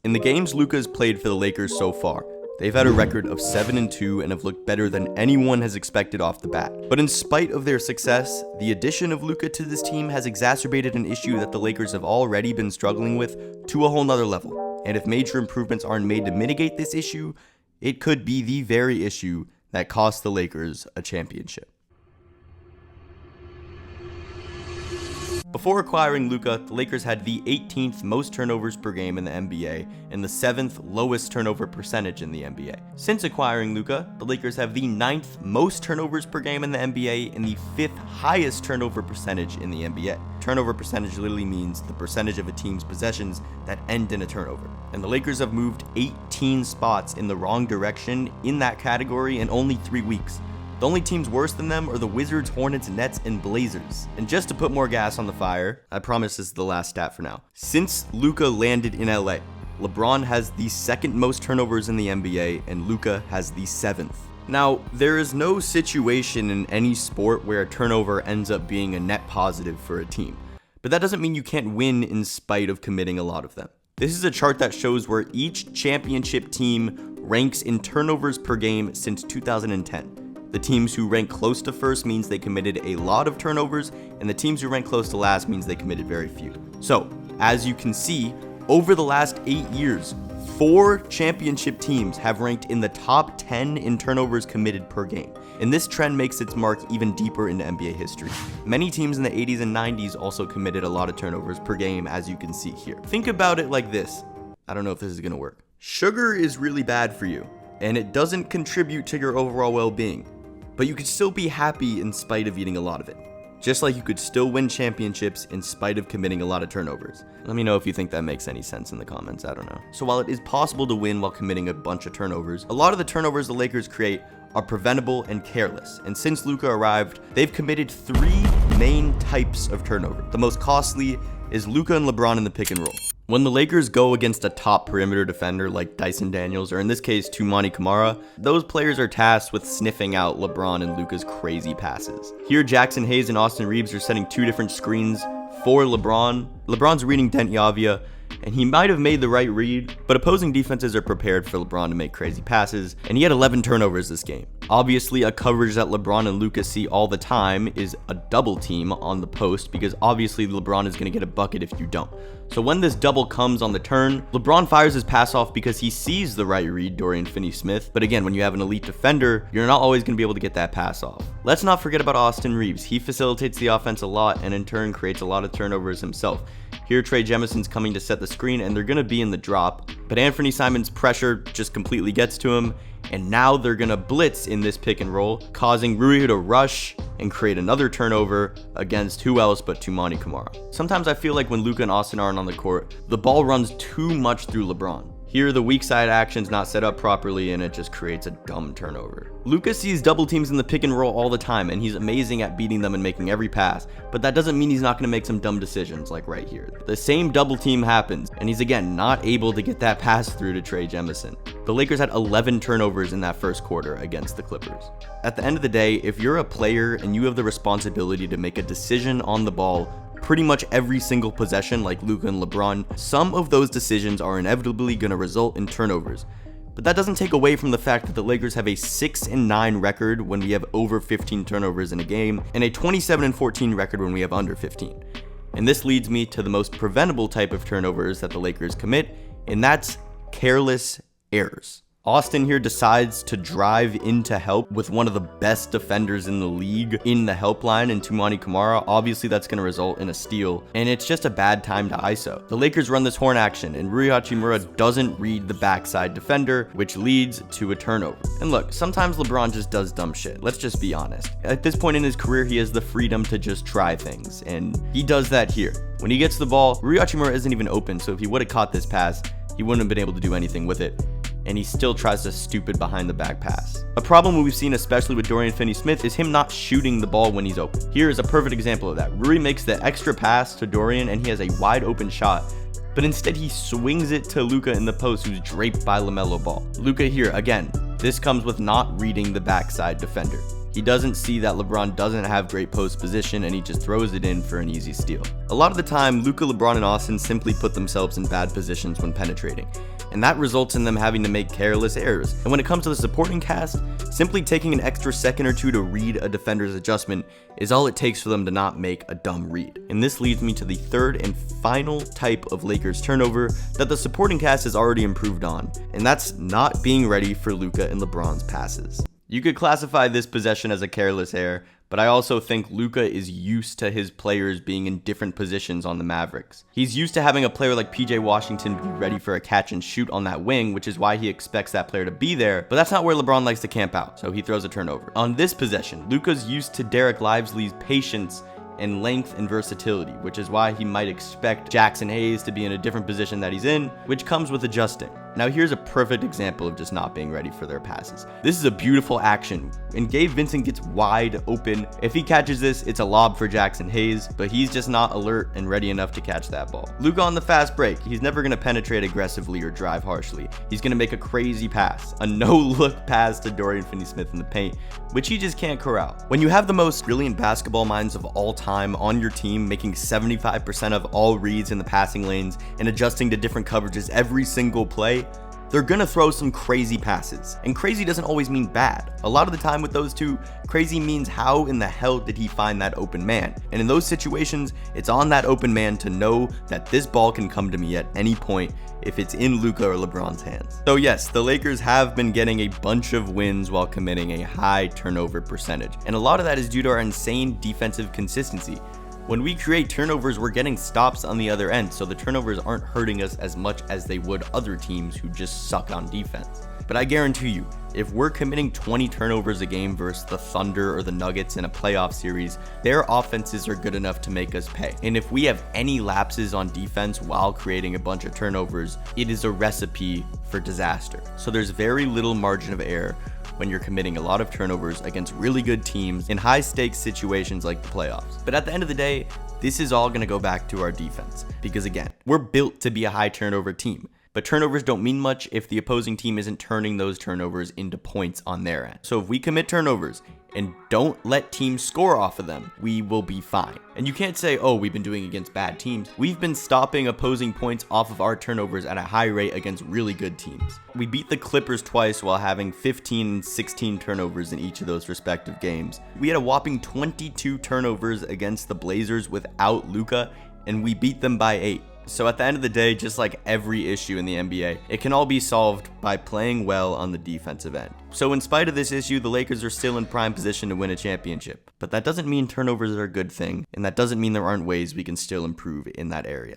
In the games Luka's played for the Lakers so far, they've had a record of 7-2 and have looked better than anyone has expected off the bat. But in spite of their success, the addition of Luka to this team has exacerbated an issue that the Lakers have already been struggling with to a whole nother level. And if major improvements aren't made to mitigate this issue, it could be the very issue that cost the Lakers a championship. Before acquiring Luka, the Lakers had the 18th most turnovers per game in the NBA and the 7th lowest turnover percentage in the NBA. Since acquiring Luka, the Lakers have the 9th most turnovers per game in the NBA and the 5th highest turnover percentage in the NBA. Turnover percentage literally means the percentage of a team's possessions that end in a turnover. And the Lakers have moved 18 spots in the wrong direction in that category in only 3 weeks. The only teams worse than them are the Wizards, Hornets, Nets, and Blazers. And just to put more gas on the fire, I promise this is the last stat for now. Since Luka landed in LA, LeBron has the 2nd most turnovers in the NBA and Luka has the 7th. Now, there is no situation in any sport where a turnover ends up being a net positive for a team. But that doesn't mean you can't win in spite of committing a lot of them. This is a chart that shows where each championship team ranks in turnovers per game since 2010. The teams who rank close to first means they committed a lot of turnovers, and the teams who rank close to last means they committed very few. So, as you can see, over the last 8 years, 4 championship teams have ranked in the top 10 in turnovers committed per game. And this trend makes its mark even deeper into NBA history. Many teams in the 80s and 90s also committed a lot of turnovers per game, as you can see here. Think about it like this. I don't know if this is gonna work. Sugar is really bad for you, and it doesn't contribute to your overall well-being. But you could still be happy in spite of eating a lot of it. Just like you could still win championships in spite of committing a lot of turnovers. Let me know if you think that makes any sense in the comments, I don't know. So while it is possible to win while committing a bunch of turnovers, a lot of the turnovers the Lakers create are preventable and careless. And since Luka arrived, they've committed 3 main types of turnover. The most costly is Luka and LeBron in the pick and roll. When the Lakers go against a top perimeter defender like Dyson Daniels, or in this case, Toumani Camara, those players are tasked with sniffing out LeBron and Luka's crazy passes. Here, Jackson Hayes and Austin Reeves are setting 2 different screens for LeBron. LeBron's reading Dent Yavia, and he might have made the right read, but opposing defenses are prepared for LeBron to make crazy passes, and he had 11 turnovers this game. Obviously, a coverage that LeBron and Luka see all the time is a double team on the post, because obviously LeBron is going to get a bucket if you don't. So when this double comes on the turn, LeBron fires his pass off because he sees the right read, Dorian Finney-Smith. But again, when you have an elite defender, you're not always going to be able to get that pass off. Let's not forget about Austin Reeves. He facilitates the offense a lot and in turn creates a lot of turnovers himself. Here, Trey Jemison's coming to set the screen and they're going to be in the drop. But Anthony Simon's pressure just completely gets to him. And now they're going to blitz in this pick and roll, causing Rui to rush and create another turnover against who else but Toumani Camara. Sometimes I feel like when Luka and Austin aren't on the court, the ball runs too much through LeBron. Here, the weak side action's not set up properly and it just creates a dumb turnover. Luka sees double teams in the pick and roll all the time and he's amazing at beating them and making every pass, but that doesn't mean he's not going to make some dumb decisions like right here. The same double team happens and he's again not able to get that pass through to Trey Jemison. The Lakers had 11 turnovers in that first quarter against the Clippers. At the end of the day, if you're a player and you have the responsibility to make a decision on the ball pretty much every single possession like Luka and LeBron, some of those decisions are inevitably going to result in turnovers. But that doesn't take away from the fact that the Lakers have a 6-9 record when we have over 15 turnovers in a game, and a 27-14 record when we have under 15. And this leads me to the most preventable type of turnovers that the Lakers commit, and that's careless errors. Austin here decides to drive into help with one of the best defenders in the league in the help line in Toumani Camara. Obviously, that's going to result in a steal, and it's just a bad time to ISO. The Lakers run this horn action, and Rui Hachimura doesn't read the backside defender, which leads to a turnover. And look, sometimes LeBron just does dumb shit. Let's just be honest. At this point in his career, he has the freedom to just try things, and he does that here. When he gets the ball, Rui Hachimura isn't even open, so if he would have caught this pass, he wouldn't have been able to do anything with it. And he still tries to stupid behind the back pass. A problem we've seen especially with Dorian Finney-Smith is him not shooting the ball when he's open. Here is a perfect example of that. Rui makes the extra pass to Dorian and he has a wide open shot, but instead he swings it to Luka in the post, who's draped by LaMelo Ball. Luka here, again, this comes with not reading the backside defender. He doesn't see that LeBron doesn't have great post position and he just throws it in for an easy steal. A lot of the time, Luka, LeBron, and Austin simply put themselves in bad positions when penetrating. and that results in them having to make careless errors. And when it comes to the supporting cast, simply taking an extra second or two to read a defender's adjustment is all it takes for them to not make a dumb read. And this leads me to the third and final type of Lakers turnover that the supporting cast has already improved on, and that's not being ready for Luka and LeBron's passes. You could classify this possession as a careless error, but I also think Luka is used to his players being in different positions on the Mavericks. He's used to having a player like PJ Washington be ready for a catch and shoot on that wing, which is why he expects that player to be there, but that's not where LeBron likes to camp out, so he throws a turnover. On this possession, Luka's used to Derek Lively's patience and length and versatility, which is why he might expect Jackson Hayes to be in a different position that he's in, which comes with adjusting. Now here's a perfect example of just not being ready for their passes. This is a beautiful action, and Gabe Vincent gets wide open. If he catches this, it's a lob for Jackson Hayes, but he's just not alert and ready enough to catch that ball. Luka on the fast break, he's never going to penetrate aggressively or drive harshly. He's going to make a crazy pass, a no-look pass to Dorian Finney-Smith in the paint, which he just can't corral. When you have the most brilliant basketball minds of all time on your team, making 75% of all reads in the passing lanes and adjusting to different coverages every single play, they're gonna throw some crazy passes. And crazy doesn't always mean bad. A lot of the time with those two, crazy means how in the hell did he find that open man? And in those situations, it's on that open man to know that this ball can come to me at any point if it's in Luka or LeBron's hands. So yes, the Lakers have been getting a bunch of wins while committing a high turnover percentage. And a lot of that is due to our insane defensive consistency. When we create turnovers, we're getting stops on the other end, so the turnovers aren't hurting us as much as they would other teams who just suck on defense. But I guarantee you, if we're committing 20 turnovers a game versus the Thunder or the Nuggets in a playoff series, their offenses are good enough to make us pay. And if we have any lapses on defense while creating a bunch of turnovers, it is a recipe for disaster. So there's very little margin of error when you're committing a lot of turnovers against really good teams in high stakes situations like the playoffs. But at the end of the day, this is all gonna go back to our defense. Because again, we're built to be a high turnover team. But turnovers don't mean much if the opposing team isn't turning those turnovers into points on their end. So if we commit turnovers and don't let teams score off of them, we will be fine. And you can't say, oh, we've been doing against bad teams. We've been stopping opposing points off of our turnovers at a high rate against really good teams. We beat the Clippers twice while having 15 and 16 turnovers in each of those respective games. We had a whopping 22 turnovers against the Blazers without Luka, and we beat them by 8. So at the end of the day, just like every issue in the NBA, it can all be solved by playing well on the defensive end. So in spite of this issue, the Lakers are still in prime position to win a championship. But that doesn't mean turnovers are a good thing, and that doesn't mean there aren't ways we can still improve in that area.